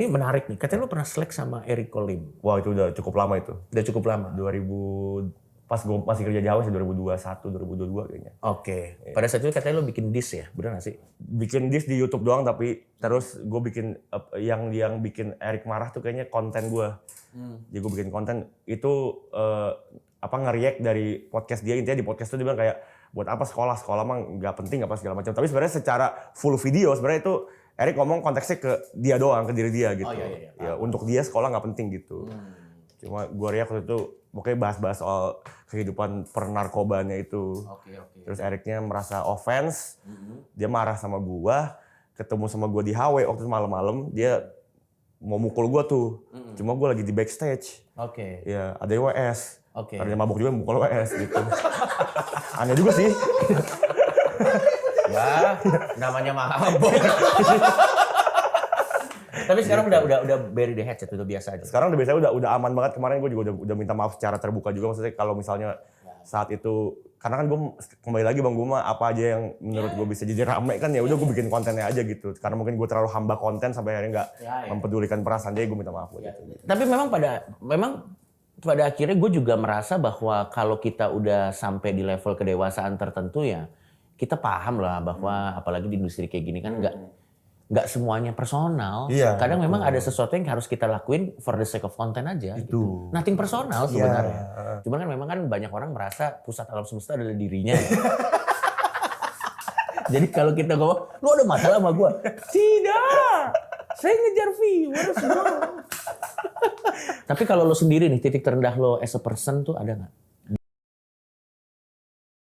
Ini menarik nih, katanya lu pernah selek sama Eriko Lim. Wah itu udah cukup lama itu. Udah cukup lama? 2000, pas gue masih kerja jauh sih 2021, 2022 kayaknya. Oke. Pada saat itu katanya lu bikin diss ya, bener gak sih? Bikin diss di YouTube doang tapi terus gue bikin yang bikin Erik marah tuh kayaknya konten gue. Jadi gue bikin konten itu nge-react dari podcast dia, intinya di podcast itu dia bilang kayak buat apa sekolah mah nggak penting apa segala macam. Tapi sebenarnya secara full video sebenarnya itu Erik ngomong konteksnya ke dia doang, ke diri dia gitu. Oh, iya. Ya untuk dia sekolah nggak penting gitu. Cuma gue react waktu itu pokoknya bahas-bahas soal kehidupan pernarkobaannya itu. Oke. Terus Eriknya merasa offense, dia marah sama gue, ketemu sama gue di HW waktu itu malam-malam, dia mau mukul gue tuh. Cuma gue lagi di backstage. Oke. Ya ada WS. Oke. Karena dia mabuk juga mukul WS gitu. Aneh juga sih. Ya, namanya mabok. Tapi sekarang udah bury the hatchet, udah biasa aja. Sekarang udah biasa, udah aman banget. Kemarin gue juga udah minta maaf secara terbuka juga, maksudnya kalau misalnya saat itu, karena kan gue kembali lagi Bang, gue mah apa aja yang menurut gue bisa jadi rame kan ya udah gue bikin kontennya aja gitu. Karena mungkin gue terlalu hamba konten sampai akhirnya nggak mempedulikan perasaan dia, gue minta maaf buat itu. Tapi memang pada akhirnya gue juga merasa bahwa kalau kita udah sampai di level kedewasaan tertentu ya, kita paham lah bahwa apalagi di industri kayak gini kan nggak semuanya personal. Iya, Kadang betul. memang ada sesuatu yang harus kita lakuin for the sake of content aja. Itu. Gitu. Nothing personal sebenarnya. Cuman kan memang kan banyak orang merasa pusat alam semesta adalah dirinya. Ya. Jadi kalau kita ngomong, lu ada masalah sama gue? Tidak. Saya ngejar viewers bro. Tapi kalau lo sendiri nih, titik terendah lo as a person tuh ada nggak?